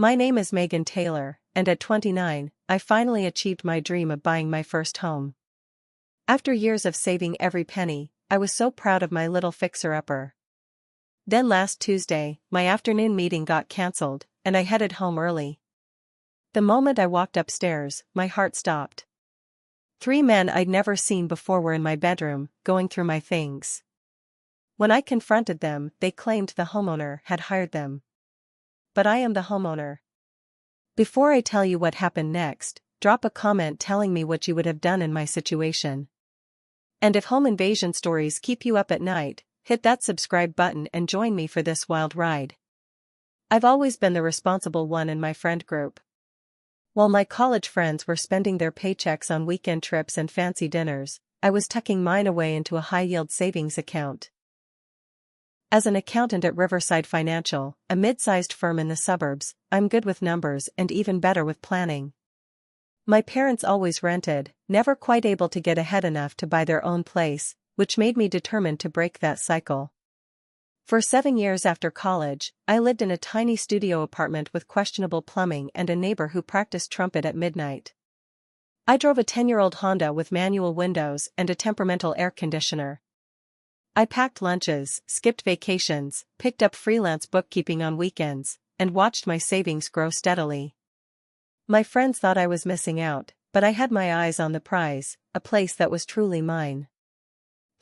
My name is Megan Taylor, and at 29, I finally achieved my dream of buying my first home. After years of saving every penny, I was so proud of my little fixer-upper. Then last Tuesday, my afternoon meeting got cancelled, and I headed home early. The moment I walked upstairs, my heart stopped. 3 men I'd never seen before were in my bedroom, going through my things. When I confronted them, they claimed the homeowner had hired them. But I am the homeowner. Before I tell you what happened next, drop a comment telling me what you would have done in my situation. And if home invasion stories keep you up at night, hit that subscribe button and join me for this wild ride. I've always been the responsible one in my friend group. While my college friends were spending their paychecks on weekend trips and fancy dinners, I was tucking mine away into a high-yield savings account. As an accountant at Riverside Financial, a mid-sized firm in the suburbs, I'm good with numbers and even better with planning. My parents always rented, never quite able to get ahead enough to buy their own place, which made me determined to break that cycle. For 7 years after college, I lived in a tiny studio apartment with questionable plumbing and a neighbor who practiced trumpet at midnight. I drove a 10-year-old Honda with manual windows and a temperamental air conditioner. I packed lunches, skipped vacations, picked up freelance bookkeeping on weekends, and watched my savings grow steadily. My friends thought I was missing out, but I had my eyes on the prize, a place that was truly mine.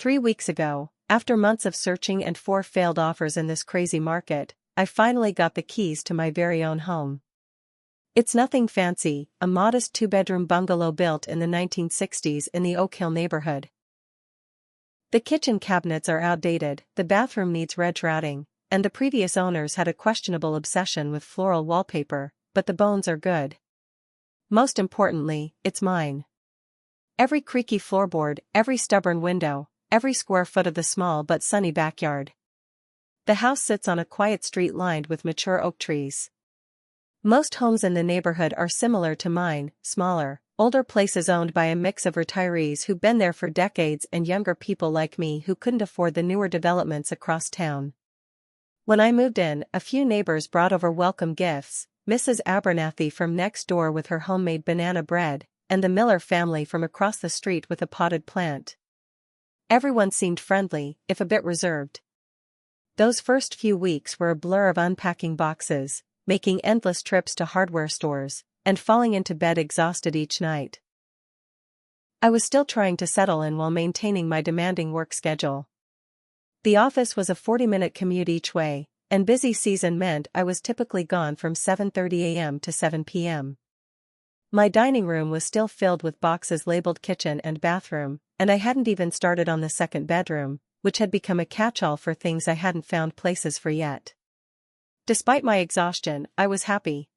3 weeks ago, after months of searching and 4 failed offers in this crazy market, I finally got the keys to my very own home. It's nothing fancy, a modest 2-bedroom bungalow built in the 1960s in the Oak Hill neighborhood. The kitchen cabinets are outdated, the bathroom needs rerouting, and the previous owners had a questionable obsession with floral wallpaper, but the bones are good. Most importantly, it's mine. Every creaky floorboard, every stubborn window, every square foot of the small but sunny backyard. The house sits on a quiet street lined with mature oak trees. Most homes in the neighborhood are similar to mine, smaller, older places owned by a mix of retirees who've been there for decades and younger people like me who couldn't afford the newer developments across town. When I moved in, a few neighbors brought over welcome gifts, Mrs. Abernathy from next door with her homemade banana bread, and the Miller family from across the street with a potted plant. Everyone seemed friendly, if a bit reserved. Those first few weeks were a blur of unpacking boxes, making endless trips to hardware stores, and falling into bed exhausted each night. I was still trying to settle in while maintaining my demanding work schedule. The office was a 40-minute commute each way, and busy season meant I was typically gone from 7:30 a.m. to 7 p.m. My dining room was still filled with boxes labeled kitchen and bathroom, and I hadn't even started on the second bedroom, which had become a catch-all for things I hadn't found places for yet. Despite my exhaustion, I was happy.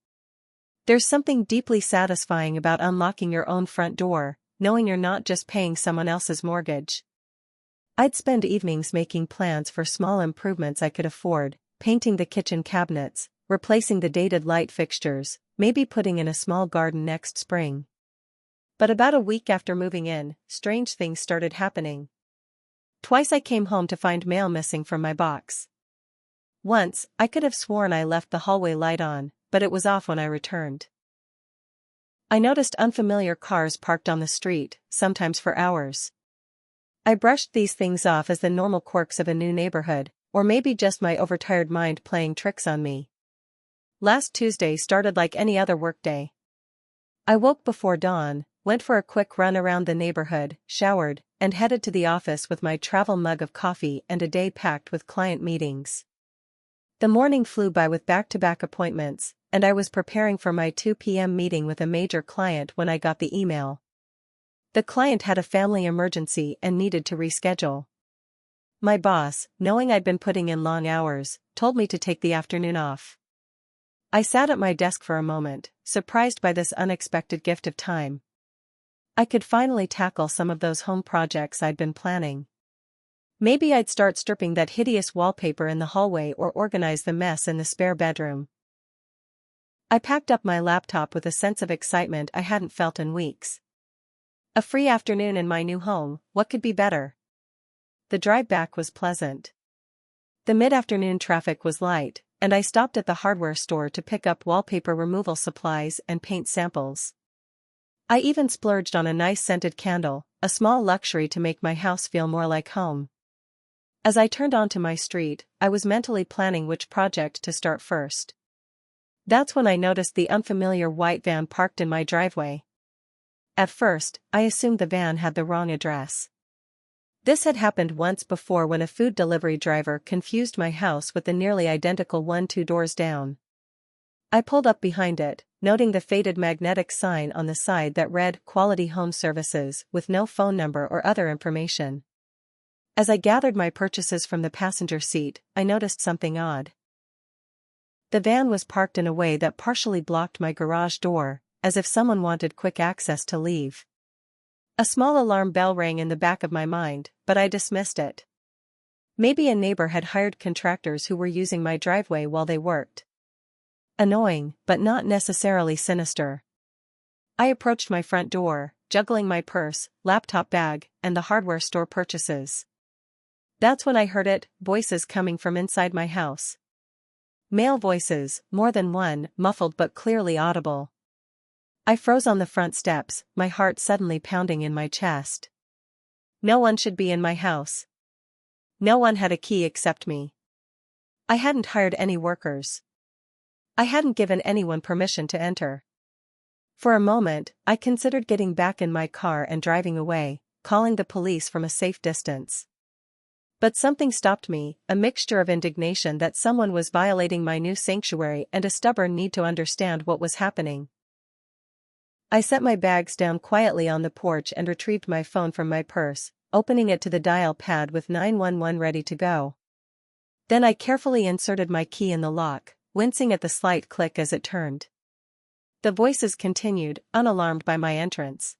There's something deeply satisfying about unlocking your own front door, knowing you're not just paying someone else's mortgage. I'd spend evenings making plans for small improvements I could afford, painting the kitchen cabinets, replacing the dated light fixtures, maybe putting in a small garden next spring. But about a week after moving in, strange things started happening. Twice I came home to find mail missing from my box. Once, I could have sworn I left the hallway light on, but it was off when I returned. I noticed unfamiliar cars parked on the street, sometimes for hours. I brushed these things off as the normal quirks of a new neighborhood, or maybe just my overtired mind playing tricks on me. Last Tuesday started like any other workday. I woke before dawn, went for a quick run around the neighborhood, showered, and headed to the office with my travel mug of coffee and a day packed with client meetings. The morning flew by with back-to-back appointments, and I was preparing for my 2 p.m. meeting with a major client when I got the email. The client had a family emergency and needed to reschedule. My boss, knowing I'd been putting in long hours, told me to take the afternoon off. I sat at my desk for a moment, surprised by this unexpected gift of time. I could finally tackle some of those home projects I'd been planning. Maybe I'd start stripping that hideous wallpaper in the hallway or organize the mess in the spare bedroom. I packed up my laptop with a sense of excitement I hadn't felt in weeks. A free afternoon in my new home, what could be better? The drive back was pleasant. The mid-afternoon traffic was light, and I stopped at the hardware store to pick up wallpaper removal supplies and paint samples. I even splurged on a nice scented candle, a small luxury to make my house feel more like home. As I turned onto my street, I was mentally planning which project to start first. That's when I noticed the unfamiliar white van parked in my driveway. At first, I assumed the van had the wrong address. This had happened once before when a food delivery driver confused my house with the nearly identical one 2 doors down. I pulled up behind it, noting the faded magnetic sign on the side that read "Quality Home Services" with no phone number or other information. As I gathered my purchases from the passenger seat, I noticed something odd. The van was parked in a way that partially blocked my garage door, as if someone wanted quick access to leave. A small alarm bell rang in the back of my mind, but I dismissed it. Maybe a neighbor had hired contractors who were using my driveway while they worked. Annoying, but not necessarily sinister. I approached my front door, juggling my purse, laptop bag, and the hardware store purchases. That's when I heard it, voices coming from inside my house. Male voices, more than one, muffled but clearly audible. I froze on the front steps, my heart suddenly pounding in my chest. No one should be in my house. No one had a key except me. I hadn't hired any workers. I hadn't given anyone permission to enter. For a moment, I considered getting back in my car and driving away, calling the police from a safe distance. But something stopped me, a mixture of indignation that someone was violating my new sanctuary and a stubborn need to understand what was happening. I set my bags down quietly on the porch and retrieved my phone from my purse, opening it to the dial pad with 911 ready to go. Then I carefully inserted my key in the lock, wincing at the slight click as it turned. The voices continued, unalarmed by my entrance.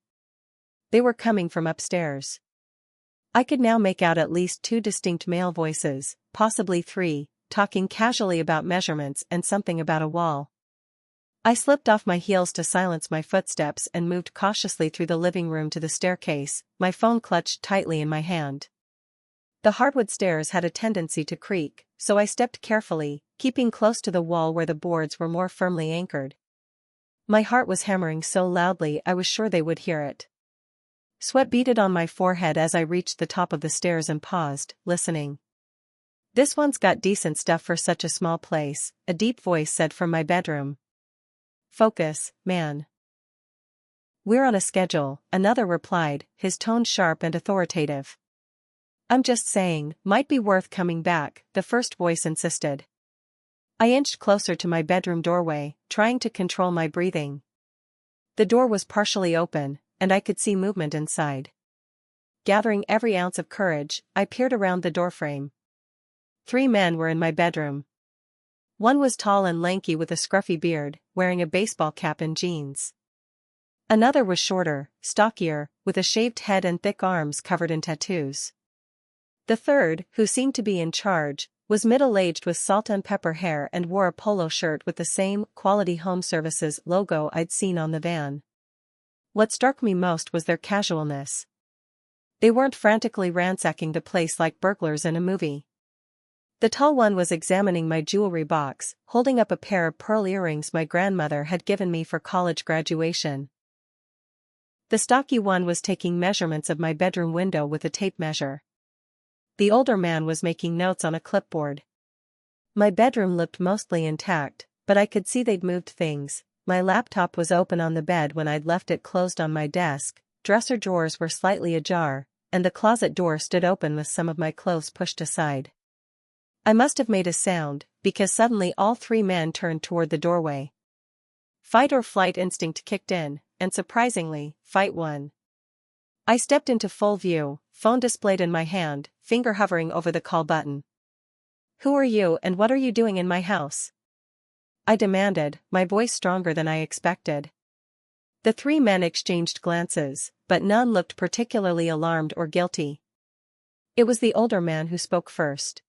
They were coming from upstairs. I could now make out at least 2 distinct male voices, possibly 3, talking casually about measurements and something about a wall. I slipped off my heels to silence my footsteps and moved cautiously through the living room to the staircase, my phone clutched tightly in my hand. The hardwood stairs had a tendency to creak, so I stepped carefully, keeping close to the wall where the boards were more firmly anchored. My heart was hammering so loudly I was sure they would hear it. Sweat beaded on my forehead as I reached the top of the stairs and paused, listening. "This one's got decent stuff for such a small place," a deep voice said from my bedroom. "Focus, man. We're on a schedule," another replied, his tone sharp and authoritative. "I'm just saying, might be worth coming back," the first voice insisted. I inched closer to my bedroom doorway, trying to control my breathing. The door was partially open, and I could see movement inside. Gathering every ounce of courage, I peered around the doorframe. 3 men were in my bedroom. One was tall and lanky with a scruffy beard, wearing a baseball cap and jeans. Another was shorter, stockier, with a shaved head and thick arms covered in tattoos. The third, who seemed to be in charge, was middle-aged with salt and pepper hair and wore a polo shirt with the same Quality Home Services logo I'd seen on the van. What struck me most was their casualness. They weren't frantically ransacking the place like burglars in a movie. The tall one was examining my jewelry box, holding up a pair of pearl earrings my grandmother had given me for college graduation. The stocky one was taking measurements of my bedroom window with a tape measure. The older man was making notes on a clipboard. My bedroom looked mostly intact, but I could see they'd moved things. My laptop was open on the bed when I'd left it closed on my desk, dresser drawers were slightly ajar, and the closet door stood open with some of my clothes pushed aside. I must have made a sound, because suddenly all 3 men turned toward the doorway. Fight or flight instinct kicked in, and surprisingly, fight won. I stepped into full view, phone displayed in my hand, finger hovering over the call button. "Who are you and what are you doing in my house?" I demanded, my voice stronger than I expected. The 3 men exchanged glances, but none looked particularly alarmed or guilty. It was the older man who spoke first.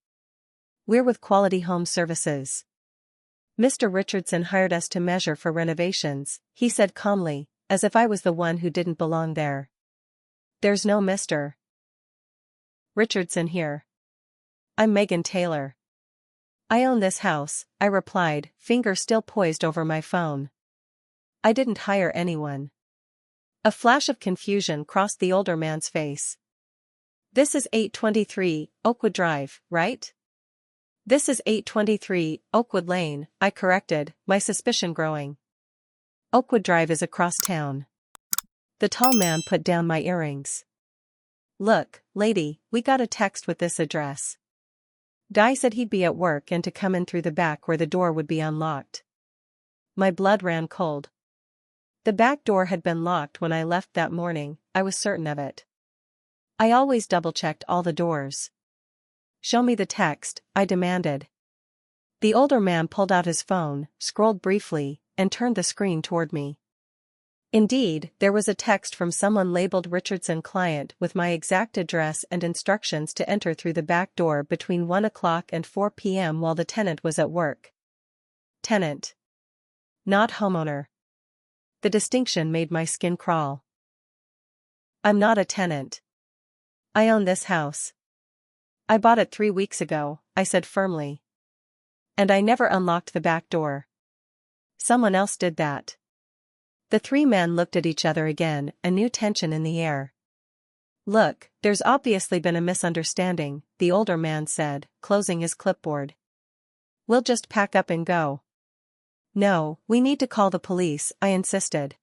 "We're with Quality Home Services. Mr. Richardson hired us to measure for renovations," he said calmly, as if I was the one who didn't belong there. "There's no Mr. Richardson here. I'm Megan Taylor." I own this house, I replied, finger still poised over my phone. I didn't hire anyone. A flash of confusion crossed the older man's face. This is 823 Oakwood Drive, right? This is 823 Oakwood Lane, I corrected, my suspicion growing. Oakwood Drive is across town. The tall man put down my earrings. Look, lady, we got a text with this address. Guy said he'd be at work and to come in through the back where the door would be unlocked. My blood ran cold. The back door had been locked when I left that morning, I was certain of it. I always double-checked all the doors. Show me the text, I demanded. The older man pulled out his phone, scrolled briefly, and turned the screen toward me. Indeed, there was a text from someone labeled Richardson Client with my exact address and instructions to enter through the back door between 1 o'clock and 4 p.m. while the tenant was at work. Tenant. Not homeowner. The distinction made my skin crawl. I'm not a tenant. I own this house. I bought it 3 weeks ago, I said firmly. And I never unlocked the back door. Someone else did that. The three men looked at each other again, a new tension in the air. Look, there's obviously been a misunderstanding, the older man said, closing his clipboard. We'll just pack up and go. No, we need to call the police, I insisted.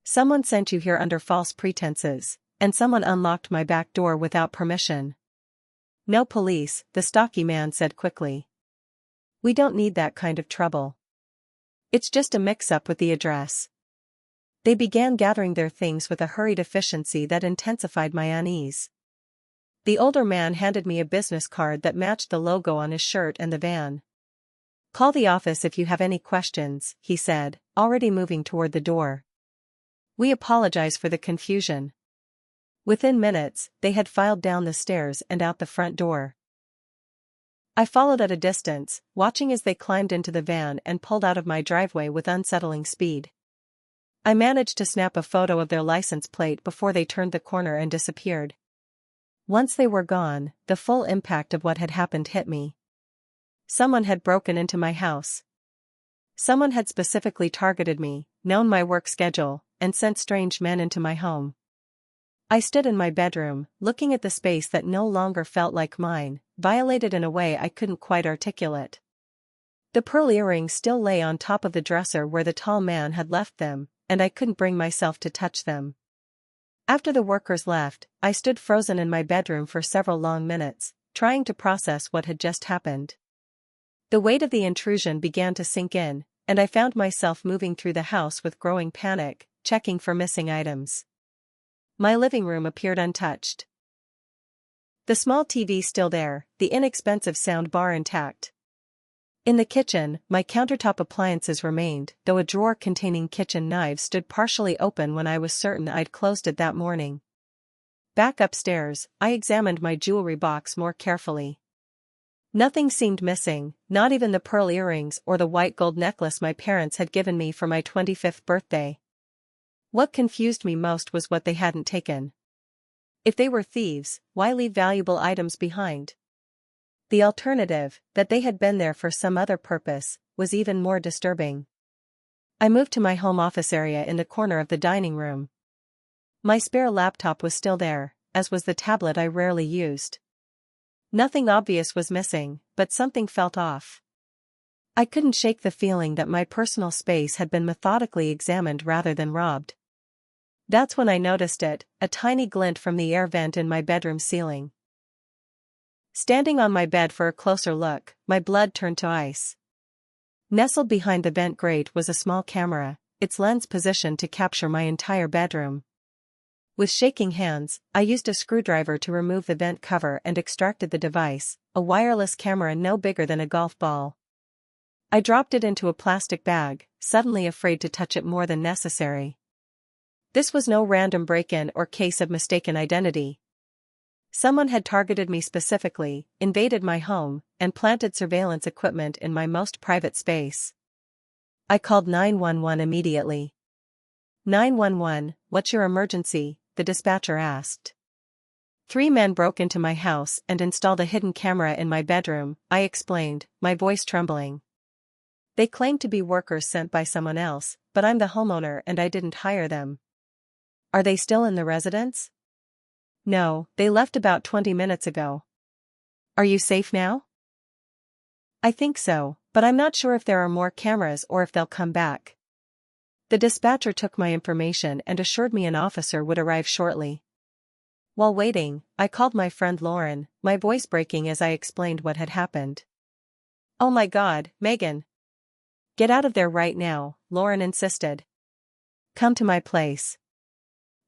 Someone sent you here under false pretenses, and someone unlocked my back door without permission. No police, the stocky man said quickly. We don't need that kind of trouble. It's just a mix-up with the address. They began gathering their things with a hurried efficiency that intensified my unease. The older man handed me a business card that matched the logo on his shirt and the van. Call the office if you have any questions, he said, already moving toward the door. We apologize for the confusion. Within minutes, they had filed down the stairs and out the front door. I followed at a distance, watching as they climbed into the van and pulled out of my driveway with unsettling speed. I managed to snap a photo of their license plate before they turned the corner and disappeared. Once they were gone, the full impact of what had happened hit me. Someone had broken into my house. Someone had specifically targeted me, known my work schedule, and sent strange men into my home. I stood in my bedroom, looking at the space that no longer felt like mine, violated in a way I couldn't quite articulate. The pearl earrings still lay on top of the dresser where the tall man had left them, and I couldn't bring myself to touch them. After the workers left, I stood frozen in my bedroom for several long minutes, trying to process what had just happened. The weight of the intrusion began to sink in, and I found myself moving through the house with growing panic, checking for missing items. My living room appeared untouched. The small TV still there, the inexpensive sound bar intact. In the kitchen, my countertop appliances remained, though a drawer containing kitchen knives stood partially open when I was certain I'd closed it that morning. Back upstairs, I examined my jewelry box more carefully. Nothing seemed missing, not even the pearl earrings or the white gold necklace my parents had given me for my 25th birthday. What confused me most was what they hadn't taken. If they were thieves, why leave valuable items behind? The alternative, that they had been there for some other purpose, was even more disturbing. I moved to my home office area in the corner of the dining room. My spare laptop was still there, as was the tablet I rarely used. Nothing obvious was missing, but something felt off. I couldn't shake the feeling that my personal space had been methodically examined rather than robbed. That's when I noticed it, a tiny glint from the air vent in my bedroom ceiling. Standing on my bed for a closer look, my blood turned to ice. Nestled behind the vent grate was a small camera, its lens positioned to capture my entire bedroom. With shaking hands, I used a screwdriver to remove the vent cover and extracted the device, a wireless camera no bigger than a golf ball. I dropped it into a plastic bag, suddenly afraid to touch it more than necessary. This was no random break-in or case of mistaken identity. Someone had targeted me specifically, invaded my home, and planted surveillance equipment in my most private space. I called 911 3 men broke into my house and installed a hidden camera in my bedroom, I explained, my voice trembling. They claimed to be workers sent by someone else, but I'm the homeowner and I didn't hire them. Are they still in the residence? No, they left about 20 minutes ago. Are you safe now? I think so, but I'm not sure if there are more cameras or if they'll come back. The dispatcher took my information and assured me an officer would arrive shortly. While waiting, I called my friend Lauren, my voice breaking as I explained what had happened. Oh my God, Megan! Get out of there right now, Lauren insisted. Come to my place.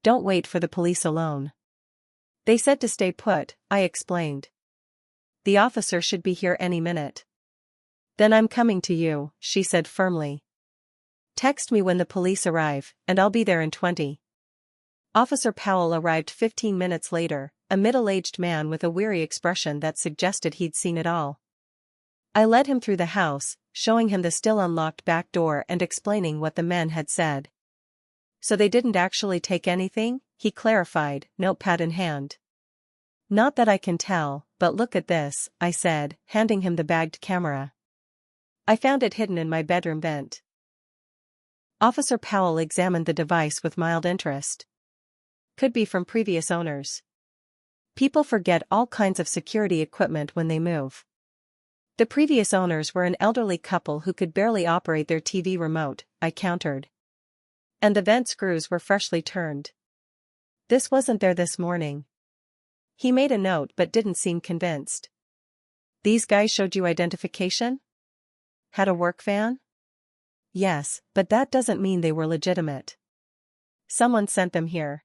Don't wait for the police alone. They said to stay put, I explained. The officer should be here any minute. Then I'm coming to you, she said firmly. Text me when the police arrive, and I'll be there in 20. Officer Powell arrived 15 minutes later, a middle-aged man with a weary expression that suggested he'd seen it all. I led him through the house, showing him the still unlocked back door and explaining what the men had said. So they didn't actually take anything? He clarified, notepad in hand. Not that I can tell, but look at this, I said, handing him the bagged camera. I found it hidden in my bedroom vent. Officer Powell examined the device with mild interest. Could be from previous owners. People forget all kinds of security equipment when they move. The previous owners were an elderly couple who could barely operate their TV remote, I countered. And the vent screws were freshly turned. This wasn't there this morning. He made a note but didn't seem convinced. These guys showed you identification? Had a work van? Yes, but that doesn't mean they were legitimate. Someone sent them here.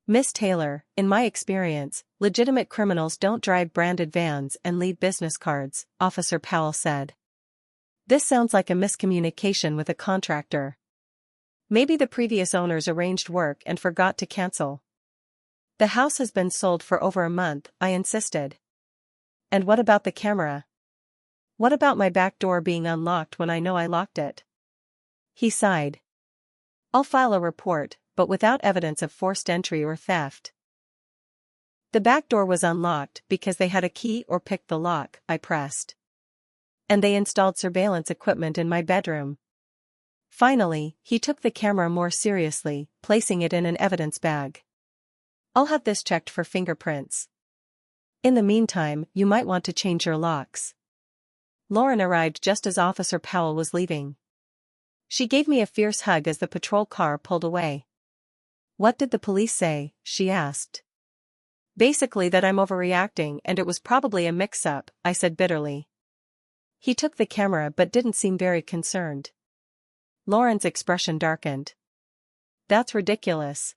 Miss Taylor, in my experience, legitimate criminals don't drive branded vans and leave business cards, Officer Powell said. This sounds like a miscommunication with a contractor. Maybe the previous owners arranged work and forgot to cancel. The house has been sold for over a month, I insisted. And what about the camera? What about my back door being unlocked when I know I locked it? He sighed. I'll file a report, but without evidence of forced entry or theft. The back door was unlocked because they had a key or picked the lock, I pressed. And they installed surveillance equipment in my bedroom. Finally, he took the camera more seriously, placing it in an evidence bag. I'll have this checked for fingerprints. In the meantime, you might want to change your locks. Lauren arrived just as Officer Powell was leaving. She gave me a fierce hug as the patrol car pulled away. What did the police say? She asked. Basically that I'm overreacting and it was probably a mix-up, I said bitterly. He took the camera but didn't seem very concerned. Lauren's expression darkened. That's ridiculous.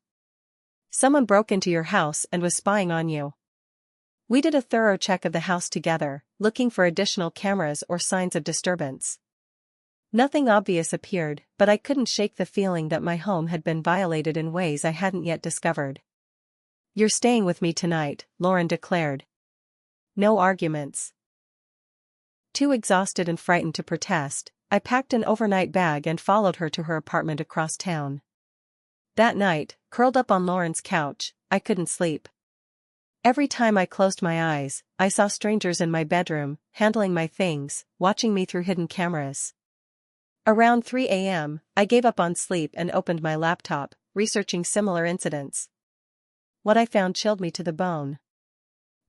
Someone broke into your house and was spying on you. We did a thorough check of the house together, looking for additional cameras or signs of disturbance. Nothing obvious appeared, but I couldn't shake the feeling that my home had been violated in ways I hadn't yet discovered. You're staying with me tonight, Lauren declared. No arguments. Too exhausted and frightened to protest, I packed an overnight bag and followed her to her apartment across town. That night, curled up on Lauren's couch, I couldn't sleep. Every time I closed my eyes, I saw strangers in my bedroom, handling my things, watching me through hidden cameras. Around 3 a.m., I gave up on sleep and opened my laptop, researching similar incidents. What I found chilled me to the bone.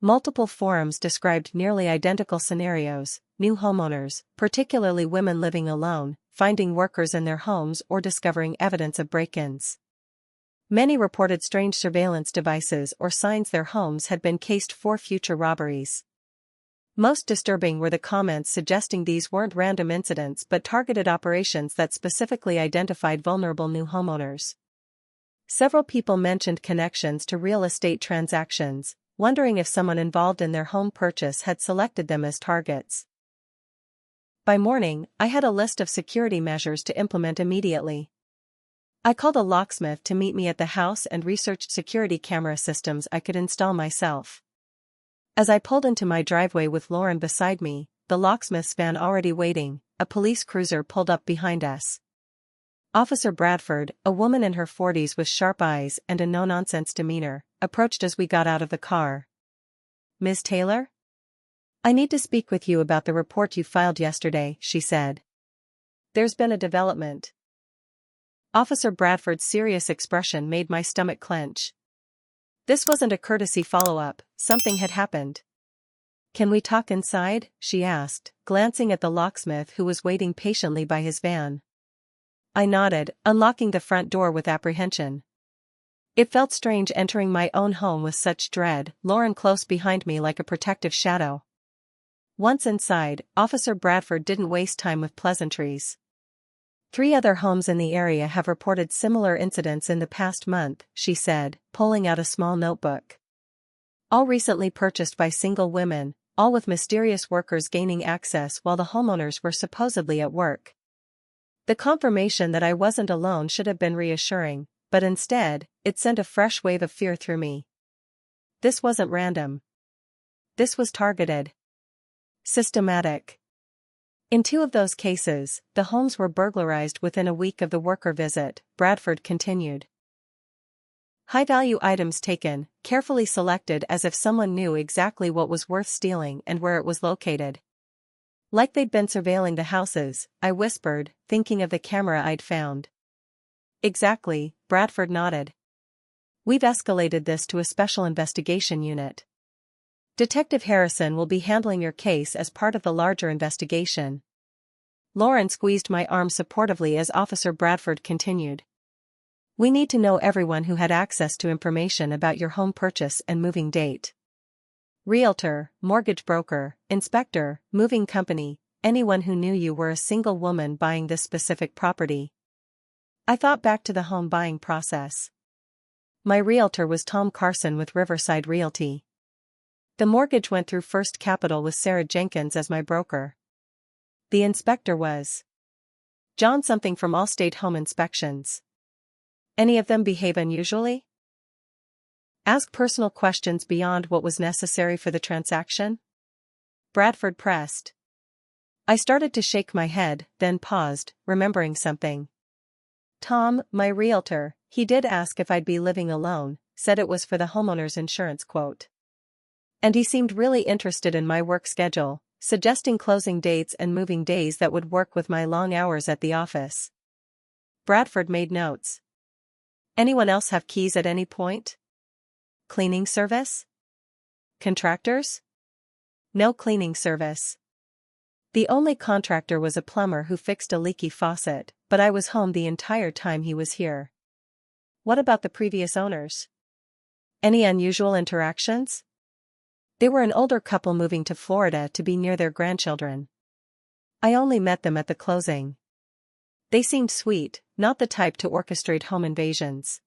Multiple forums described nearly identical scenarios: new homeowners, particularly women living alone, finding workers in their homes or discovering evidence of break-ins. Many reported strange surveillance devices or signs their homes had been cased for future robberies. Most disturbing were the comments suggesting these weren't random incidents but targeted operations that specifically identified vulnerable new homeowners. Several people mentioned connections to real estate transactions, wondering if someone involved in their home purchase had selected them as targets. By morning, I had a list of security measures to implement immediately. I called a locksmith to meet me at the house and researched security camera systems I could install myself. As I pulled into my driveway with Lauren beside me, the locksmith's van already waiting, a police cruiser pulled up behind us. Officer Bradford, a woman in her 40s with sharp eyes and a no-nonsense demeanor, approached as we got out of the car. "Ms. Taylor? I need to speak with you about the report you filed yesterday," she said. "There's been a development." Officer Bradford's serious expression made my stomach clench. This wasn't a courtesy follow-up, something had happened. "Can we talk inside?" she asked, glancing at the locksmith who was waiting patiently by his van. I nodded, unlocking the front door with apprehension. It felt strange entering my own home with such dread, Lauren close behind me like a protective shadow. Once inside, Officer Bradford didn't waste time with pleasantries. "3 other homes in the area have reported similar incidents in the past month," she said, pulling out a small notebook. "All recently purchased by single women, all with mysterious workers gaining access while the homeowners were supposedly at work." The confirmation that I wasn't alone should have been reassuring, but instead, it sent a fresh wave of fear through me. This wasn't random. This was targeted. Systematic. In 2 of those cases, the homes were burglarized within a week of the worker visit, Bradford continued. High-value items taken, carefully selected as if someone knew exactly what was worth stealing and where it was located. Like they'd been surveilling the houses, I whispered, thinking of the camera I'd found. "Exactly," Bradford nodded. "We've escalated this to a special investigation unit. Detective Harrison will be handling your case as part of the larger investigation." Lauren squeezed my arm supportively as Officer Bradford continued. "We need to know everyone who had access to information about your home purchase and moving date. Realtor, mortgage broker, inspector, moving company, anyone who knew you were a single woman buying this specific property." I thought back to the home buying process. My realtor was Tom Carson with Riverside Realty. The mortgage went through First Capital with Sarah Jenkins as my broker. The inspector was John something from Allstate Home Inspections. Any of them behave unusually? Ask personal questions beyond what was necessary for the transaction? Bradford pressed. I started to shake my head, then paused, remembering something. Tom, my realtor, he did ask if I'd be living alone, said it was for the homeowner's insurance quote. And he seemed really interested in my work schedule, suggesting closing dates and moving days that would work with my long hours at the office. Bradford made notes. Anyone else have keys at any point? Cleaning service? Contractors? No cleaning service. The only contractor was a plumber who fixed a leaky faucet, but I was home the entire time he was here. What about the previous owners? Any unusual interactions? They were an older couple moving to Florida to be near their grandchildren. I only met them at the closing. They seemed sweet, not the type to orchestrate home invasions.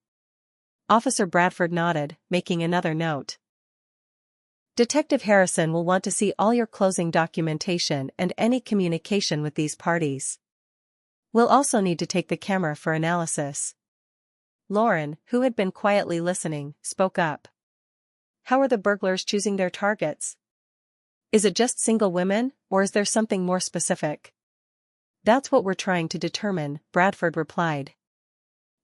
Officer Bradford nodded, making another note. Detective Harrison will want to see all your closing documentation and any communication with these parties. We'll also need to take the camera for analysis. Lauren, who had been quietly listening, spoke up. How are the burglars choosing their targets? Is it just single women, or is there something more specific? That's what we're trying to determine, Bradford replied.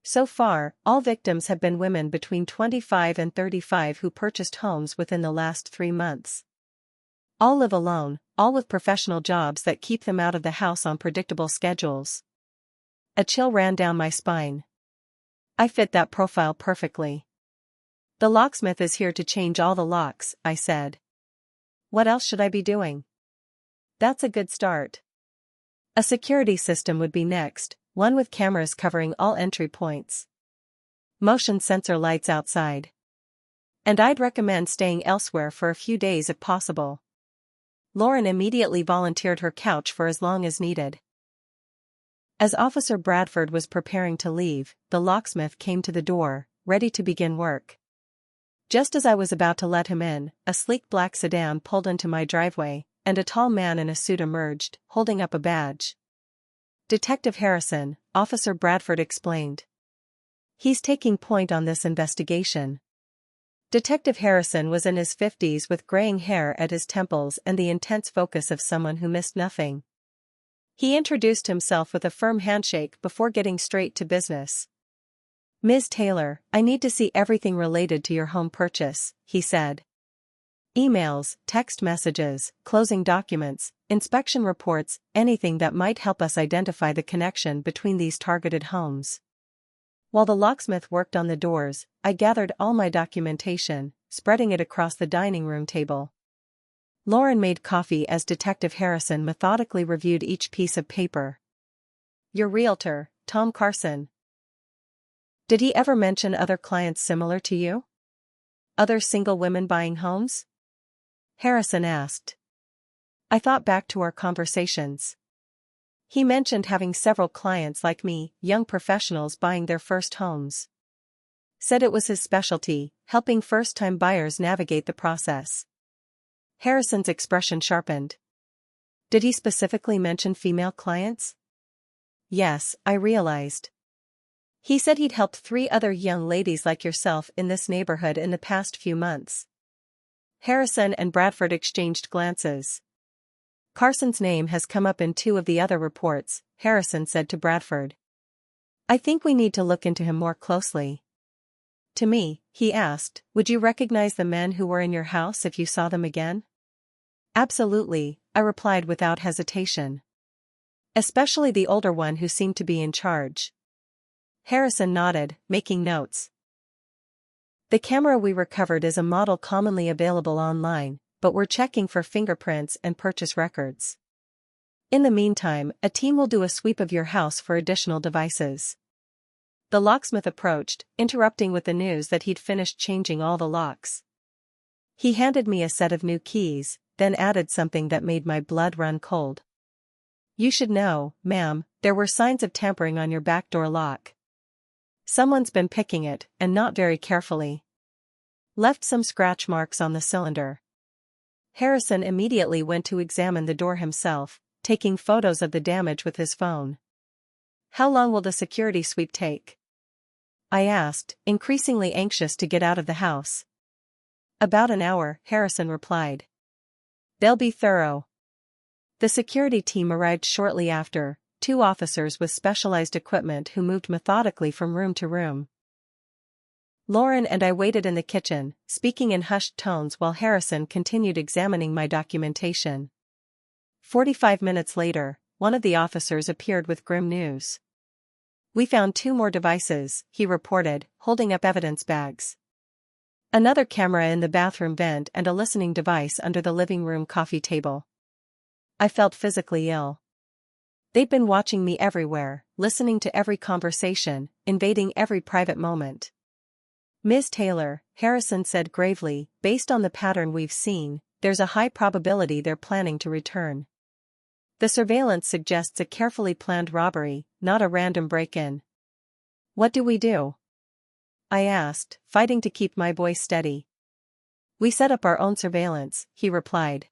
So far, all victims have been women between 25 and 35 who purchased homes within the last 3 months. All live alone, all with professional jobs that keep them out of the house on predictable schedules. A chill ran down my spine. I fit that profile perfectly. The locksmith is here to change all the locks, I said. What else should I be doing? That's a good start. A security system would be next, one with cameras covering all entry points. Motion sensor lights outside. And I'd recommend staying elsewhere for a few days if possible. Lauren immediately volunteered her couch for as long as needed. As Officer Bradford was preparing to leave, the locksmith came to the door, ready to begin work. Just as I was about to let him in, a sleek black sedan pulled into my driveway, and a tall man in a suit emerged, holding up a badge. Detective Harrison, Officer Bradford explained. He's taking point on this investigation. Detective Harrison was in his 50s with graying hair at his temples and the intense focus of someone who missed nothing. He introduced himself with a firm handshake before getting straight to business. Ms. Taylor, I need to see everything related to your home purchase, he said. Emails, text messages, closing documents, inspection reports, anything that might help us identify the connection between these targeted homes. While the locksmith worked on the doors, I gathered all my documentation, spreading it across the dining room table. Lauren made coffee as Detective Harrison methodically reviewed each piece of paper. Your realtor, Tom Carson. Did he ever mention other clients similar to you? Other single women buying homes? Harrison asked. I thought back to our conversations. He mentioned having several clients like me, young professionals buying their first homes. Said it was his specialty, helping first-time buyers navigate the process. Harrison's expression sharpened. Did he specifically mention female clients? Yes, I realized. He said he'd helped 3 other young ladies like yourself in this neighborhood in the past few months. Harrison and Bradford exchanged glances. Carson's name has come up in 2 of the other reports, Harrison said to Bradford. I think we need to look into him more closely. To me, he asked, would you recognize the men who were in your house if you saw them again? Absolutely, I replied without hesitation. Especially the older one who seemed to be in charge. Harrison nodded, making notes. The camera we recovered is a model commonly available online, but we're checking for fingerprints and purchase records. In the meantime, a team will do a sweep of your house for additional devices. The locksmith approached, interrupting with the news that he'd finished changing all the locks. He handed me a set of new keys, then added something that made my blood run cold. You should know, ma'am, there were signs of tampering on your back door lock. Someone's been picking it, and not very carefully. Left some scratch marks on the cylinder. Harrison immediately went to examine the door himself, taking photos of the damage with his phone. How long will the security sweep take? I asked, increasingly anxious to get out of the house. About an hour, Harrison replied. They'll be thorough. The security team arrived shortly after, 2 officers with specialized equipment who moved methodically from room to room. Lauren and I waited in the kitchen, speaking in hushed tones while Harrison continued examining my documentation. 45 minutes later, one of the officers appeared with grim news. We found 2 more devices, he reported, holding up evidence bags. Another camera in the bathroom vent and a listening device under the living room coffee table. I felt physically ill. They'd been watching me everywhere, listening to every conversation, invading every private moment. Ms. Taylor, Harrison said gravely, based on the pattern we've seen, there's a high probability they're planning to return. The surveillance suggests a carefully planned robbery, not a random break-in. What do we do? I asked, fighting to keep my voice steady. We set up our own surveillance, he replied.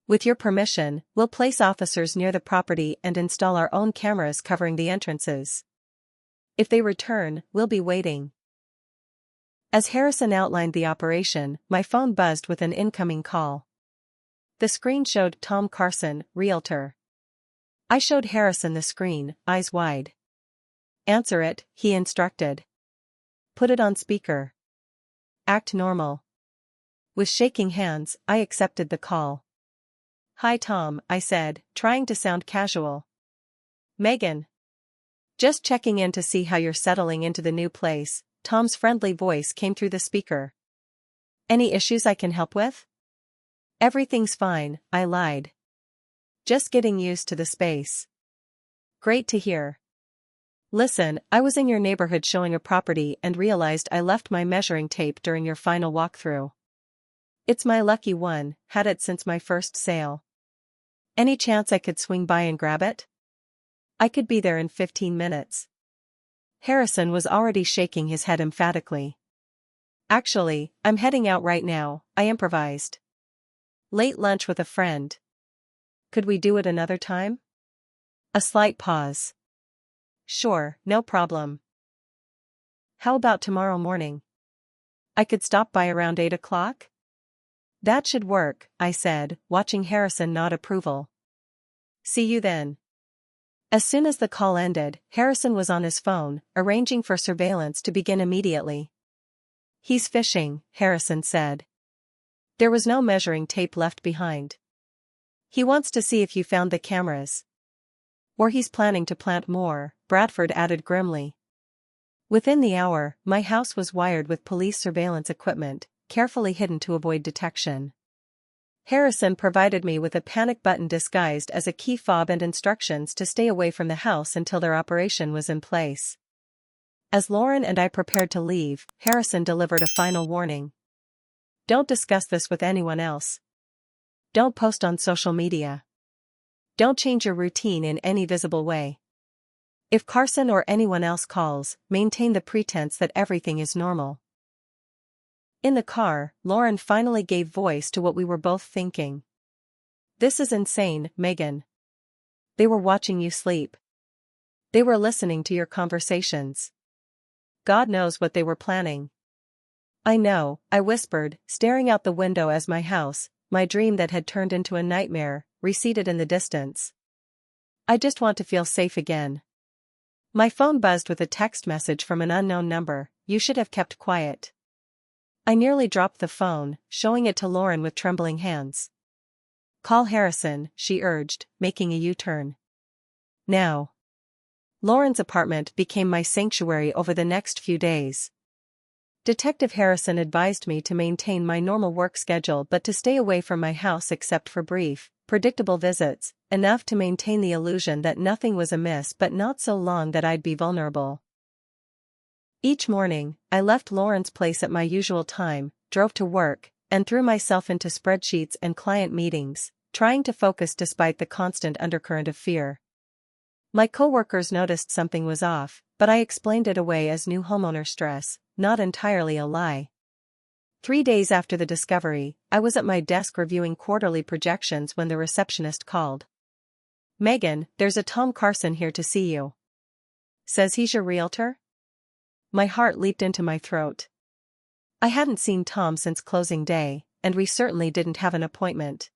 With your permission, we'll place officers near the property and install our own cameras covering the entrances. If they return, we'll be waiting. As Harrison outlined the operation, my phone buzzed with an incoming call. The screen showed Tom Carson, realtor. I showed Harrison the screen, eyes wide. Answer it, he instructed. Put it on speaker. Act normal. With shaking hands, I accepted the call. Hi Tom, I said, trying to sound casual. Megan. Just checking in to see how you're settling into the new place, Tom's friendly voice came through the speaker. Any issues I can help with? Everything's fine, I lied. Just getting used to the space. Great to hear. Listen, I was in your neighborhood showing a property and realized I left my measuring tape during your final walkthrough. It's my lucky one, had it since my first sale. Any chance I could swing by and grab it? I could be there in 15 minutes. Harrison was already shaking his head emphatically. Actually, I'm heading out right now, I improvised. Late lunch with a friend. Could we do it another time? A slight pause. Sure, no problem. How about tomorrow morning? I could stop by around 8 o'clock? That should work, I said, watching Harrison nod approval. See you then. As soon as the call ended, Harrison was on his phone, arranging for surveillance to begin immediately. "He's fishing," Harrison said. "There was no measuring tape left behind. He wants to see if you found the cameras. Or he's planning to plant more," Bradford added grimly. Within the hour, my house was wired with police surveillance equipment, carefully hidden to avoid detection. Harrison provided me with a panic button disguised as a key fob and instructions to stay away from the house until their operation was in place. As Lauren and I prepared to leave, Harrison delivered a final warning. "Don't discuss this with anyone else. Don't post on social media. Don't change your routine in any visible way. If Carson or anyone else calls, maintain the pretense that everything is normal." In the car, Lauren finally gave voice to what we were both thinking. "This is insane, Megan. They were watching you sleep. They were listening to your conversations. God knows what they were planning." "I know," I whispered, staring out the window as my house, my dream that had turned into a nightmare, receded in the distance. "I just want to feel safe again." My phone buzzed with a text message from an unknown number. "You should have kept quiet." I nearly dropped the phone, showing it to Lauren with trembling hands. "Call Harrison," she urged, making a U-turn. "Now." Lauren's apartment became my sanctuary over the next few days. Detective Harrison advised me to maintain my normal work schedule but to stay away from my house except for brief, predictable visits, enough to maintain the illusion that nothing was amiss but not so long that I'd be vulnerable. Each morning, I left Lauren's place at my usual time, drove to work, and threw myself into spreadsheets and client meetings, trying to focus despite the constant undercurrent of fear. My coworkers noticed something was off, but I explained it away as new homeowner stress, not entirely a lie. 3 days after the discovery, I was at my desk reviewing quarterly projections when the receptionist called. "Megan, there's a Tom Carson here to see you. Says he's your realtor?" My heart leaped into my throat. I hadn't seen Tom since closing day, and we certainly didn't have an appointment.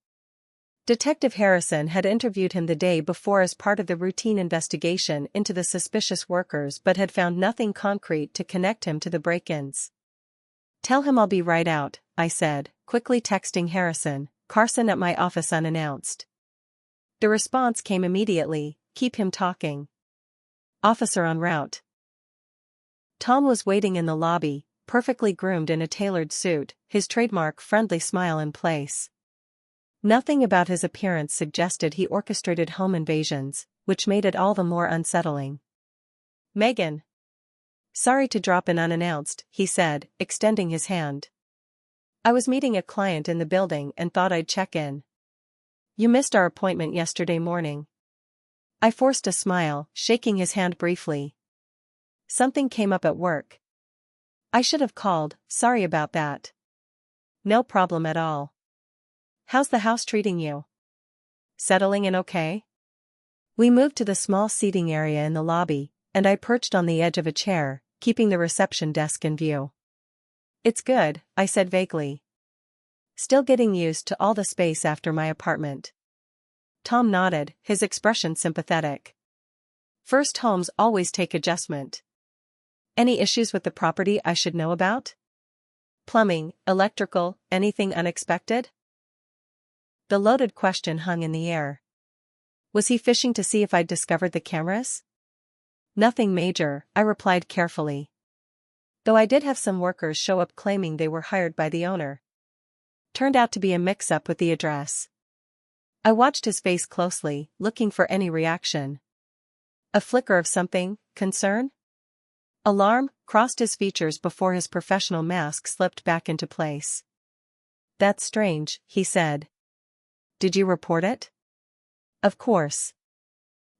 Detective Harrison had interviewed him the day before as part of the routine investigation into the suspicious workers but had found nothing concrete to connect him to the break-ins. "Tell him I'll be right out," I said, quickly texting Harrison, "Carson at my office unannounced." The response came immediately, "Keep him talking. Officer en route." Tom was waiting in the lobby, perfectly groomed in a tailored suit, his trademark friendly smile in place. Nothing about his appearance suggested he orchestrated home invasions, which made it all the more unsettling. "Megan. Sorry to drop in unannounced," he said, extending his hand. "I was meeting a client in the building and thought I'd check in. You missed our appointment yesterday morning." I forced a smile, shaking his hand briefly. "Something came up at work. I should have called, sorry about that." "No problem at all. How's the house treating you? Settling in okay?" We moved to the small seating area in the lobby, and I perched on the edge of a chair, keeping the reception desk in view. "It's good," I said vaguely. "Still getting used to all the space after my apartment." Tom nodded, his expression sympathetic. "First homes always take adjustment. Any issues with the property I should know about? Plumbing, electrical, anything unexpected?" The loaded question hung in the air. Was he fishing to see if I'd discovered the cameras? "Nothing major," I replied carefully. Though I did have some workers show up claiming they were hired by the owner. Turned out to be a mix-up with the address. I watched his face closely, looking for any reaction. A flicker of something, concern? Alarm, crossed his features before his professional mask slipped back into place. "That's strange," he said. "Did you report it?" "Of course.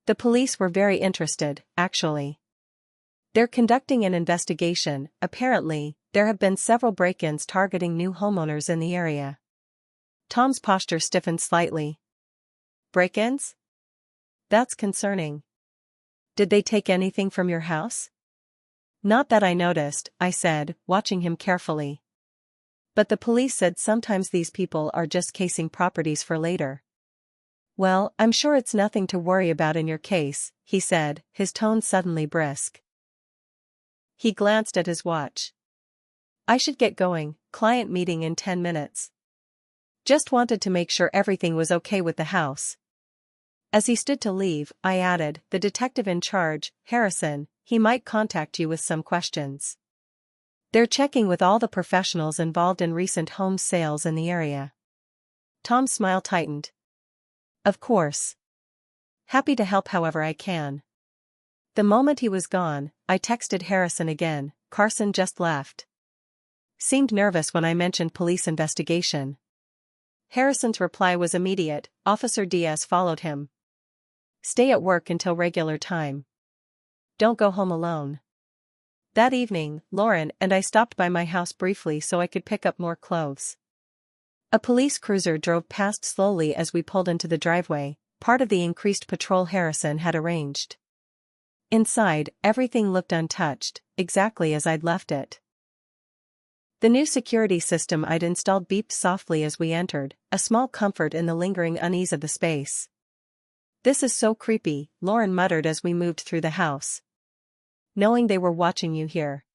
The police were very interested, actually. They're conducting an investigation. Apparently, there have been several break-ins targeting new homeowners in the area." Tom's posture stiffened slightly. "Break-ins? That's concerning. Did they take anything from your house?" "Not that I noticed," I said, watching him carefully. "But the police said sometimes these people are just casing properties for later." Well, I'm sure it's nothing to worry about in your case, he said, his tone suddenly brisk. He glanced at his watch. I should get going, client meeting in 10 minutes. Just wanted to make sure everything was okay with the house. As he stood to leave, I added, the detective in charge, Harrison, he might contact you with some questions. They're checking with all the professionals involved in recent home sales in the area. Tom's smile tightened. Of course. Happy to help however I can. The moment he was gone, I texted Harrison again, Carson just left. Seemed nervous when I mentioned police investigation. Harrison's reply was immediate, Officer Diaz followed him. Stay at work until regular time. Don't go home alone. That evening, Lauren and I stopped by my house briefly so I could pick up more clothes. A police cruiser drove past slowly as we pulled into the driveway, part of the increased patrol Harrison had arranged. Inside, everything looked untouched, exactly as I'd left it. The new security system I'd installed beeped softly as we entered, a small comfort in the lingering unease of the space. This is so creepy, Lauren muttered as we moved through the house. Knowing they were watching you here.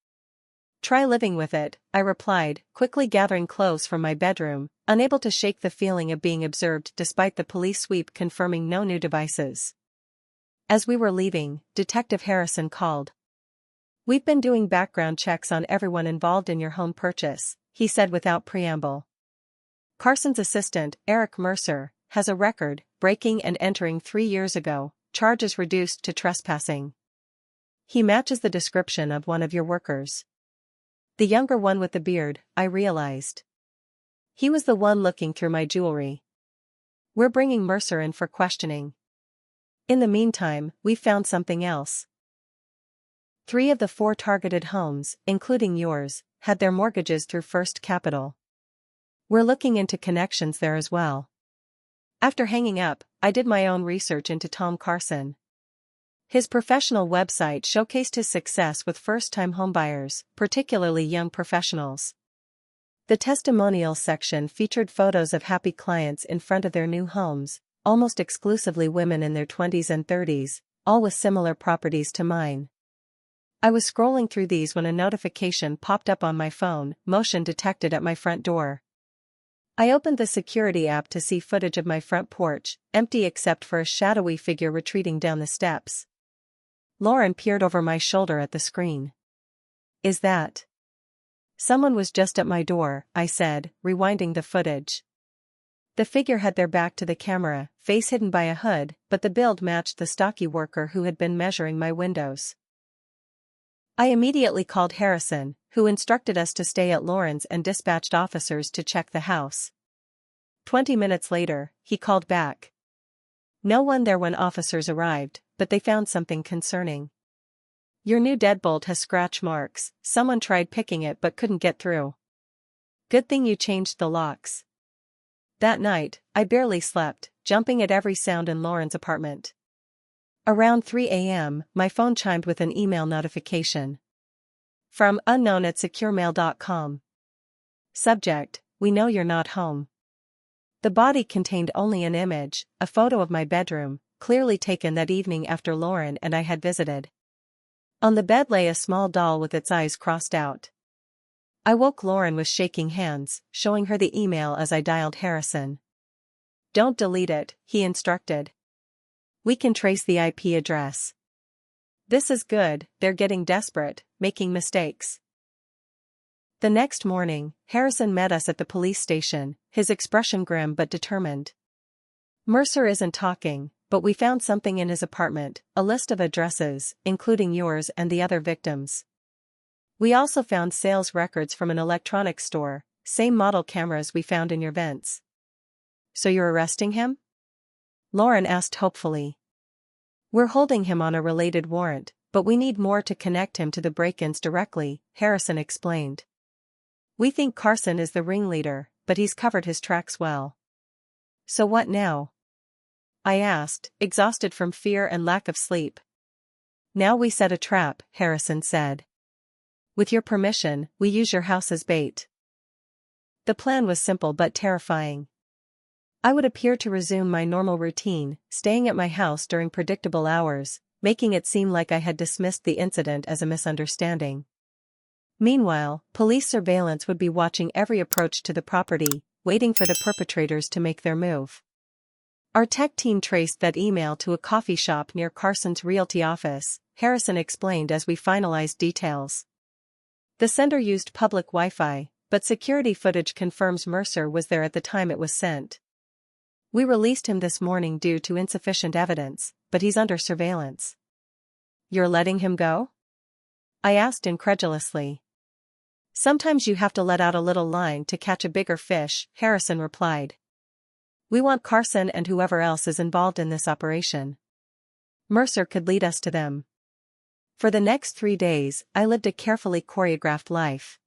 Try living with it, I replied, quickly gathering clothes from my bedroom, unable to shake the feeling of being observed despite the police sweep confirming no new devices. As we were leaving, Detective Harrison called. We've been doing background checks on everyone involved in your home purchase, he said without preamble. Carson's assistant, Eric Mercer, has a record, breaking and entering 3 years ago, charges reduced to trespassing. He matches the description of one of your workers. The younger one with the beard, I realized. He was the one looking through my jewelry. We're bringing Mercer in for questioning. In the meantime, we found something else. 3 of the 4 targeted homes, including yours, had their mortgages through First Capital. We're looking into connections there as well. After hanging up, I did my own research into Tom Carson. His professional website showcased his success with first-time homebuyers, particularly young professionals. The testimonials section featured photos of happy clients in front of their new homes, almost exclusively women in their 20s and 30s, all with similar properties to mine. I was scrolling through these when a notification popped up on my phone, motion detected at my front door. I opened the security app to see footage of my front porch, empty except for a shadowy figure retreating down the steps. Lauren peered over my shoulder at the screen. Is that? Someone was just at my door, I said, rewinding the footage. The figure had their back to the camera, face hidden by a hood, but the build matched the stocky worker who had been measuring my windows. I immediately called Harrison, who instructed us to stay at Lauren's and dispatched officers to check the house. 20 minutes later, he called back. No one there when officers arrived, but they found something concerning. Your new deadbolt has scratch marks, someone tried picking it but couldn't get through. Good thing you changed the locks. That night, I barely slept, jumping at every sound in Lauren's apartment. Around 3 a.m., my phone chimed with an email notification. From unknown@securemail.com. Subject, we know you're not home. The body contained only an image, a photo of my bedroom, clearly taken that evening after Lauren and I had visited. On the bed lay a small doll with its eyes crossed out. I woke Lauren with shaking hands, showing her the email as I dialed Harrison. Don't delete it, he instructed. We can trace the IP address. This is good, they're getting desperate, making mistakes. The next morning, Harrison met us at the police station, his expression grim but determined. Mercer isn't talking, but we found something in his apartment, a list of addresses, including yours and the other victims. We also found sales records from an electronics store, same model cameras we found in your vents. So you're arresting him? Lauren asked hopefully. We're holding him on a related warrant, but we need more to connect him to the break-ins directly, Harrison explained. We think Carson is the ringleader, but he's covered his tracks well. So what now? I asked, exhausted from fear and lack of sleep. Now we set a trap, Harrison said. With your permission, we use your house as bait. The plan was simple but terrifying. I would appear to resume my normal routine, staying at my house during predictable hours, making it seem like I had dismissed the incident as a misunderstanding. Meanwhile, police surveillance would be watching every approach to the property, waiting for the perpetrators to make their move. Our tech team traced that email to a coffee shop near Carson's realty office, Harrison explained as we finalized details. The sender used public Wi-Fi, but security footage confirms Mercer was there at the time it was sent. We released him this morning due to insufficient evidence, but he's under surveillance. You're letting him go? I asked incredulously. Sometimes you have to let out a little line to catch a bigger fish, Harrison replied. We want Carson and whoever else is involved in this operation. Mercer could lead us to them. For the next 3 days, I lived a carefully choreographed life.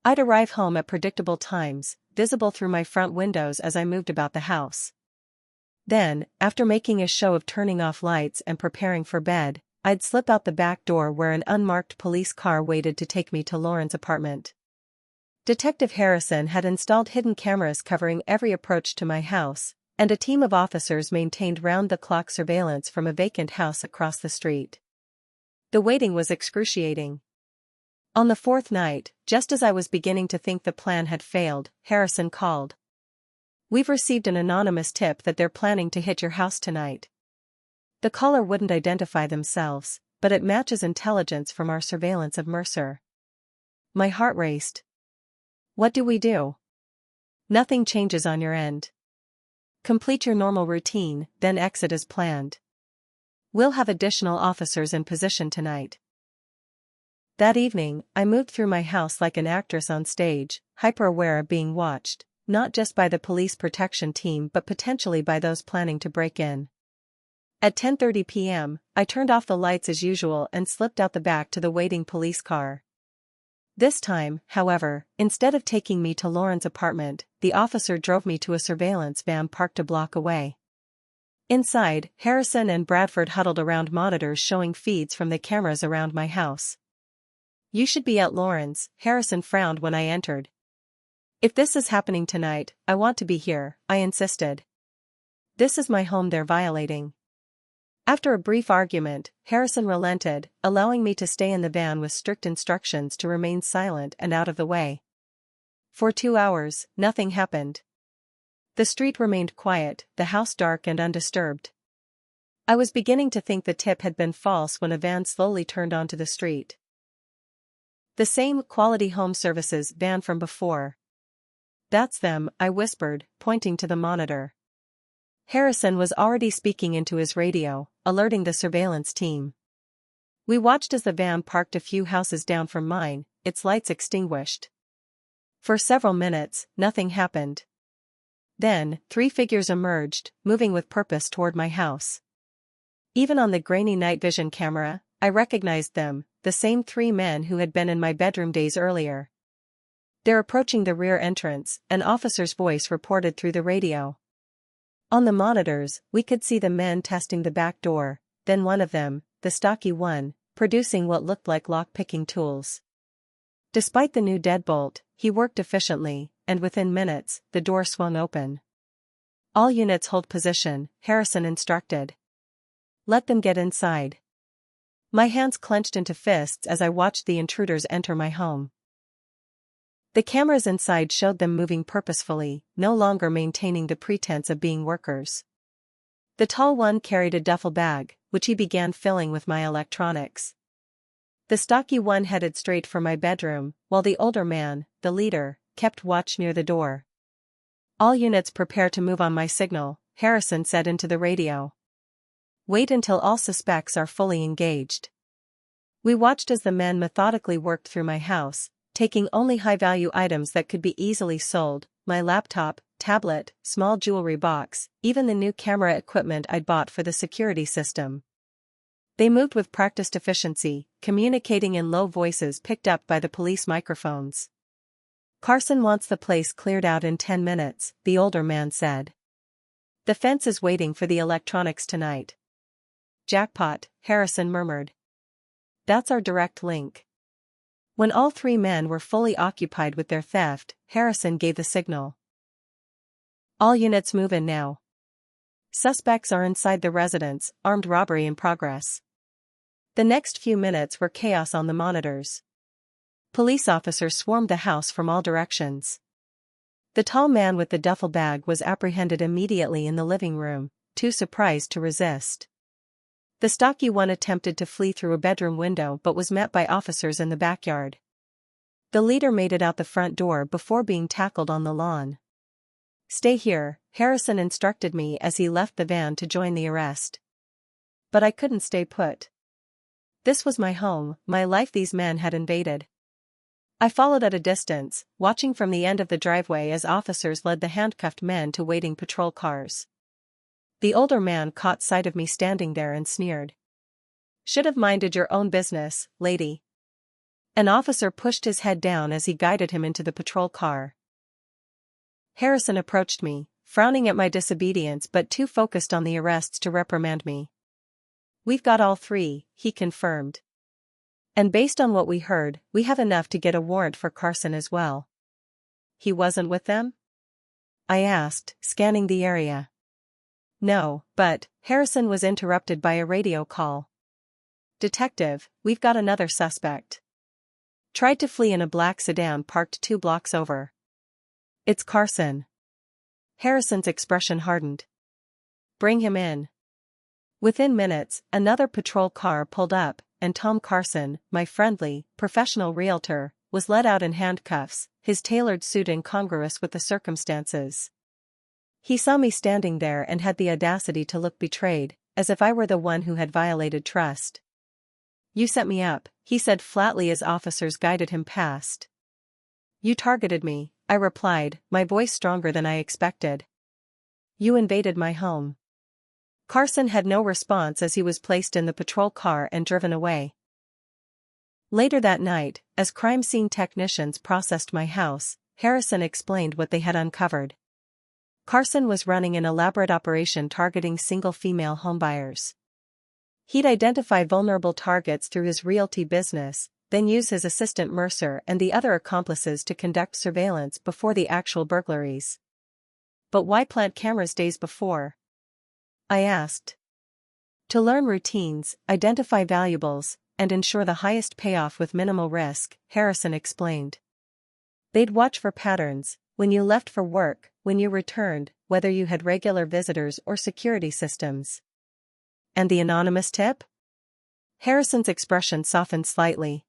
I'd arrive home at predictable times, visible through my front windows as I moved about the house. Then, after making a show of turning off lights and preparing for bed, I'd slip out the back door where an unmarked police car waited to take me to Lauren's apartment. Detective Harrison had installed hidden cameras covering every approach to my house, and a team of officers maintained round-the-clock surveillance from a vacant house across the street. The waiting was excruciating. On the 4th night, just as I was beginning to think the plan had failed, Harrison called. We've received an anonymous tip that they're planning to hit your house tonight. The caller wouldn't identify themselves, but it matches intelligence from our surveillance of Mercer. My heart raced. What do we do? Nothing changes on your end. Complete your normal routine, then exit as planned. We'll have additional officers in position tonight. That evening, I moved through my house like an actress on stage, hyper-aware of being watched, not just by the police protection team but potentially by those planning to break in. At 10:30 p.m., I turned off the lights as usual and slipped out the back to the waiting police car. This time, however, instead of taking me to Lauren's apartment, the officer drove me to a surveillance van parked a block away. Inside, Harrison and Bradford huddled around monitors showing feeds from the cameras around my house. You should be at Lauren's, Harrison frowned when I entered. If this is happening tonight, I want to be here, I insisted. This is my home they're violating. After a brief argument, Harrison relented, allowing me to stay in the van with strict instructions to remain silent and out of the way. For 2 hours, nothing happened. The street remained quiet, the house dark and undisturbed. I was beginning to think the tip had been false when a van slowly turned onto the street. The same Quality Home Services van from before. That's them, I whispered, pointing to the monitor. Harrison was already speaking into his radio, alerting the surveillance team. We watched as the van parked a few houses down from mine, its lights extinguished. For several minutes, nothing happened. Then, 3 figures emerged, moving with purpose toward my house. Even on the grainy night vision camera, I recognized them, the same 3 men who had been in my bedroom days earlier. They're approaching the rear entrance, an officer's voice reported through the radio. On the monitors, we could see the men testing the back door, then one of them, the stocky one, producing what looked like lock-picking tools. Despite the new deadbolt, he worked efficiently, and within minutes, the door swung open. All units hold position, Harrison instructed. Let them get inside. My hands clenched into fists as I watched the intruders enter my home. The cameras inside showed them moving purposefully, no longer maintaining the pretense of being workers. The tall one carried a duffel bag, which he began filling with my electronics. The stocky one headed straight for my bedroom, while the older man, the leader, kept watch near the door. All units prepare to move on my signal, Harrison said into the radio. Wait until all suspects are fully engaged. We watched as the men methodically worked through my house, taking only high-value items that could be easily sold, my laptop, tablet, small jewelry box, even the new camera equipment I'd bought for the security system. They moved with practiced efficiency, communicating in low voices picked up by the police microphones. Carson wants the place cleared out in 10 minutes, the older man said. The fence is waiting for the electronics tonight. Jackpot, Harrison murmured. That's our direct link. When all 3 men were fully occupied with their theft, Harrison gave the signal. All units move in now. Suspects are inside the residence, armed robbery in progress. The next few minutes were chaos on the monitors. Police officers swarmed the house from all directions. The tall man with the duffel bag was apprehended immediately in the living room, too surprised to resist. The stocky one attempted to flee through a bedroom window but was met by officers in the backyard. The leader made it out the front door before being tackled on the lawn. "Stay here," Harrison instructed me as he left the van to join the arrest. But I couldn't stay put. This was my home, my life these men had invaded. I followed at a distance, watching from the end of the driveway as officers led the handcuffed men to waiting patrol cars. The older man caught sight of me standing there and sneered. "Should have minded your own business, lady." An officer pushed his head down as he guided him into the patrol car. Harrison approached me, frowning at my disobedience but too focused on the arrests to reprimand me. "We've got all three," he confirmed. "And based on what we heard, we have enough to get a warrant for Carson as well." "He wasn't with them?" I asked, scanning the area. "No, but," Harrison was interrupted by a radio call. "Detective, we've got another suspect. Tried to flee in a black sedan parked 2 blocks over. It's Carson." Harrison's expression hardened. "Bring him in." Within minutes, another patrol car pulled up, and Tom Carson, my friendly, professional realtor, was led out in handcuffs, his tailored suit incongruous with the circumstances. He saw me standing there and had the audacity to look betrayed, as if I were the one who had violated trust. "You set me up," he said flatly as officers guided him past. "You targeted me," I replied, my voice stronger than I expected. "You invaded my home." Carson had no response as he was placed in the patrol car and driven away. Later that night, as crime scene technicians processed my house, Harrison explained what they had uncovered. Carson was running an elaborate operation targeting single female homebuyers. He'd identify vulnerable targets through his realty business, then use his assistant Mercer and the other accomplices to conduct surveillance before the actual burglaries. "But why plant cameras days before?" I asked. "To learn routines, identify valuables, and ensure the highest payoff with minimal risk," Harrison explained. "They'd watch for patterns, when you left for work, when you returned, whether you had regular visitors or security systems." "And the anonymous tip?" Harrison's expression softened slightly.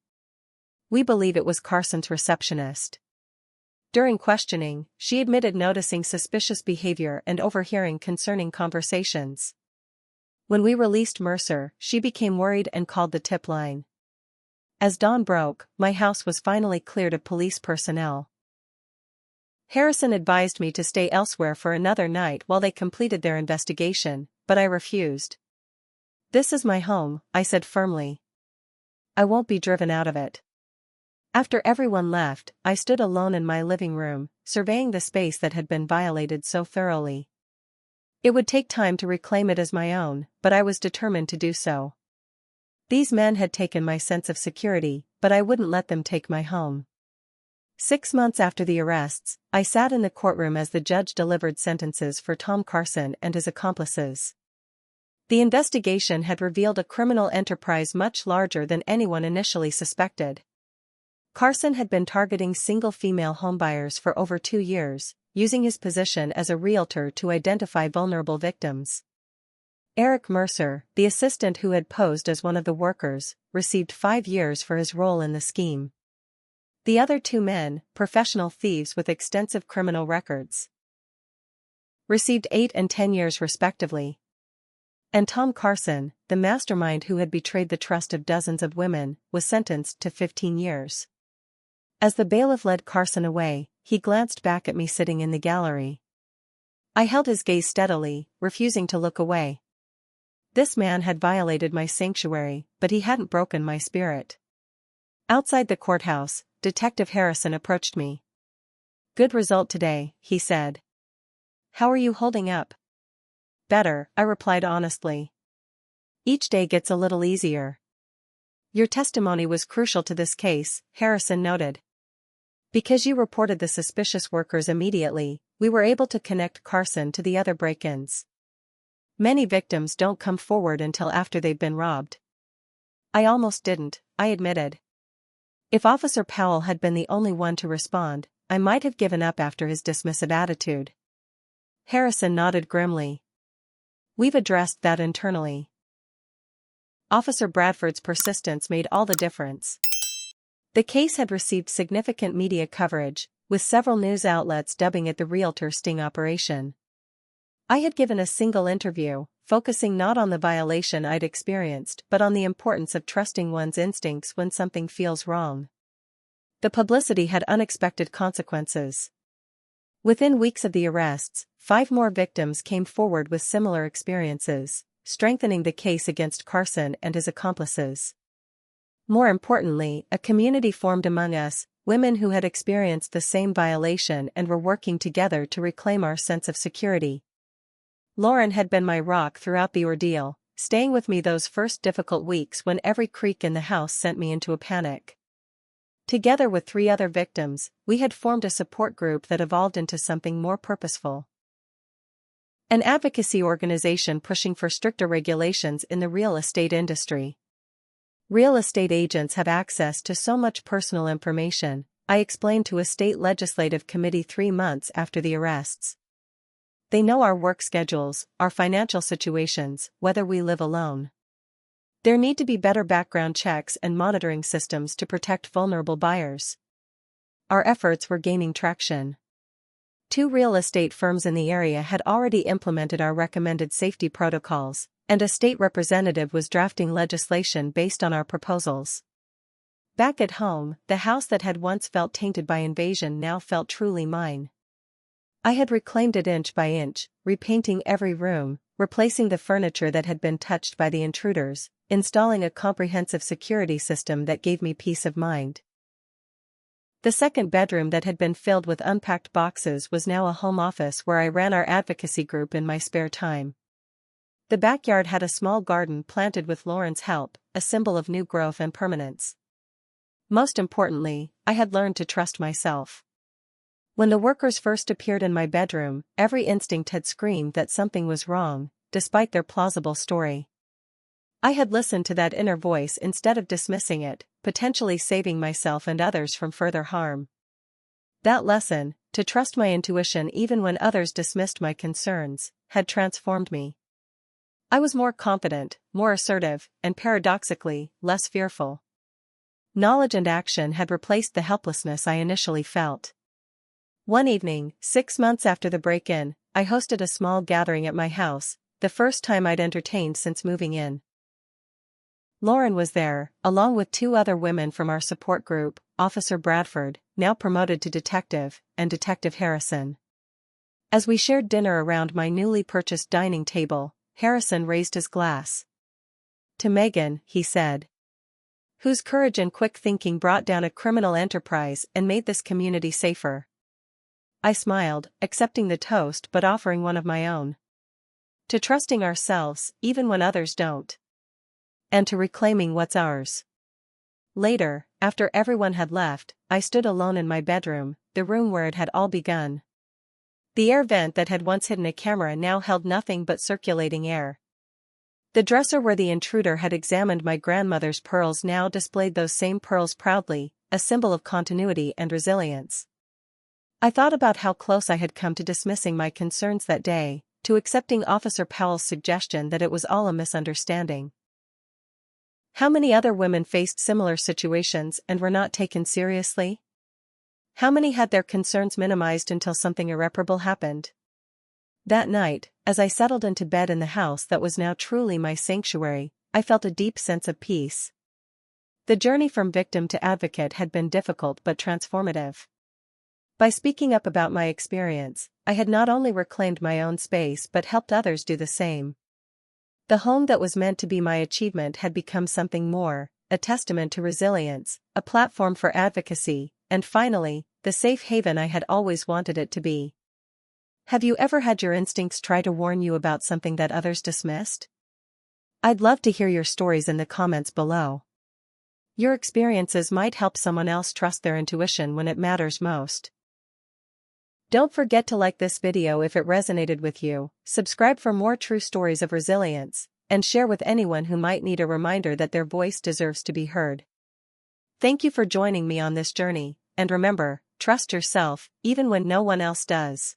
"We believe it was Carson's receptionist. During questioning, she admitted noticing suspicious behavior and overhearing concerning conversations. When we released Mercer, she became worried and called the tip line. As dawn broke, my house was finally cleared of police personnel. Harrison advised me to stay elsewhere for another night while they completed their investigation, but I refused. "This is my home," I said firmly. "I won't be driven out of it." After everyone left, I stood alone in my living room, surveying the space that had been violated so thoroughly. It would take time to reclaim it as my own, but I was determined to do so. These men had taken my sense of security, but I wouldn't let them take my home. 6 months after the arrests, I sat in the courtroom as the judge delivered sentences for Tom Carson and his accomplices. The investigation had revealed a criminal enterprise much larger than anyone initially suspected. Carson had been targeting single female homebuyers for over 2 years, using his position as a realtor to identify vulnerable victims. Eric Mercer, the assistant who had posed as one of the workers, received 5 years for his role in the scheme. The other 2 men, professional thieves with extensive criminal records, received 8 and 10 years respectively. And Tom Carson, the mastermind who had betrayed the trust of dozens of women, was sentenced to 15 years. As the bailiff led Carson away, he glanced back at me sitting in the gallery. I held his gaze steadily, refusing to look away. This man had violated my sanctuary, but he hadn't broken my spirit. Outside the courthouse, Detective Harrison approached me. "Good result today," he said. "How are you holding up?" "Better," I replied honestly. "Each day gets a little easier." "Your testimony was crucial to this case," Harrison noted. "Because you reported the suspicious workers immediately, we were able to connect Carson to the other break-ins. Many victims don't come forward until after they've been robbed. I almost didn't, I admitted. If Officer Powell had been the only one to respond, I might have given up after his dismissive attitude. Harrison nodded grimly. We've addressed that internally. Officer Bradford's persistence made all the difference. The case had received significant media coverage, with several news outlets dubbing it the realtor sting operation. I had given a single interview, focusing not on the violation I'd experienced but on the importance of trusting one's instincts when something feels wrong. The publicity had unexpected consequences. Within weeks of the arrests, 5 more victims came forward with similar experiences, strengthening the case against Carson and his accomplices. More importantly, a community formed among us, women who had experienced the same violation and were working together to reclaim our sense of security. Lauren had been my rock throughout the ordeal, staying with me those first difficult weeks when every creak in the house sent me into a panic. Together with 3 other victims, we had formed a support group that evolved into something more purposeful. An advocacy organization pushing for stricter regulations in the real estate industry. Real estate agents have access to so much personal information, I explained to a state legislative committee 3 months after the arrests. They know our work schedules, our financial situations, whether we live alone. There need to be better background checks and monitoring systems to protect vulnerable buyers. Our efforts were gaining traction. 2 real estate firms in the area had already implemented our recommended safety protocols, and a state representative was drafting legislation based on our proposals. Back at home, the house that had once felt tainted by invasion now felt truly mine. I had reclaimed it inch by inch, repainting every room, replacing the furniture that had been touched by the intruders, installing a comprehensive security system that gave me peace of mind. The second bedroom that had been filled with unpacked boxes was now a home office where I ran our advocacy group in my spare time. The backyard had a small garden planted with Lauren's help, a symbol of new growth and permanence. Most importantly, I had learned to trust myself. When the workers first appeared in my bedroom, every instinct had screamed that something was wrong, despite their plausible story. I had listened to that inner voice instead of dismissing it, potentially saving myself and others from further harm. That lesson, to trust my intuition even when others dismissed my concerns, had transformed me. I was more confident, more assertive, and paradoxically, less fearful. Knowledge and action had replaced the helplessness I initially felt. One evening, 6 months after the break-in, I hosted a small gathering at my house, the first time I'd entertained since moving in. Lauren was there, along with 2 other women from our support group, Officer Bradford, now promoted to detective, and Detective Harrison. As we shared dinner around my newly purchased dining table, Harrison raised his glass. To Megan, he said, whose courage and quick thinking brought down a criminal enterprise and made this community safer. I smiled, accepting the toast but offering one of my own. To trusting ourselves, even when others don't. And to reclaiming what's ours. Later, after everyone had left, I stood alone in my bedroom, the room where it had all begun. The air vent that had once hidden a camera now held nothing but circulating air. The dresser where the intruder had examined my grandmother's pearls now displayed those same pearls proudly, a symbol of continuity and resilience. I thought about how close I had come to dismissing my concerns that day, to accepting Officer Powell's suggestion that it was all a misunderstanding. How many other women faced similar situations and were not taken seriously? How many had their concerns minimized until something irreparable happened? That night, as I settled into bed in the house that was now truly my sanctuary, I felt a deep sense of peace. The journey from victim to advocate had been difficult but transformative. By speaking up about my experience, I had not only reclaimed my own space but helped others do the same. The home that was meant to be my achievement had become something more, a testament to resilience, a platform for advocacy, and finally, the safe haven I had always wanted it to be. Have you ever had your instincts try to warn you about something that others dismissed? I'd love to hear your stories in the comments below. Your experiences might help someone else trust their intuition when it matters most. Don't forget to like this video if it resonated with you, subscribe for more true stories of resilience, and share with anyone who might need a reminder that their voice deserves to be heard. Thank you for joining me on this journey, and remember, trust yourself, even when no one else does.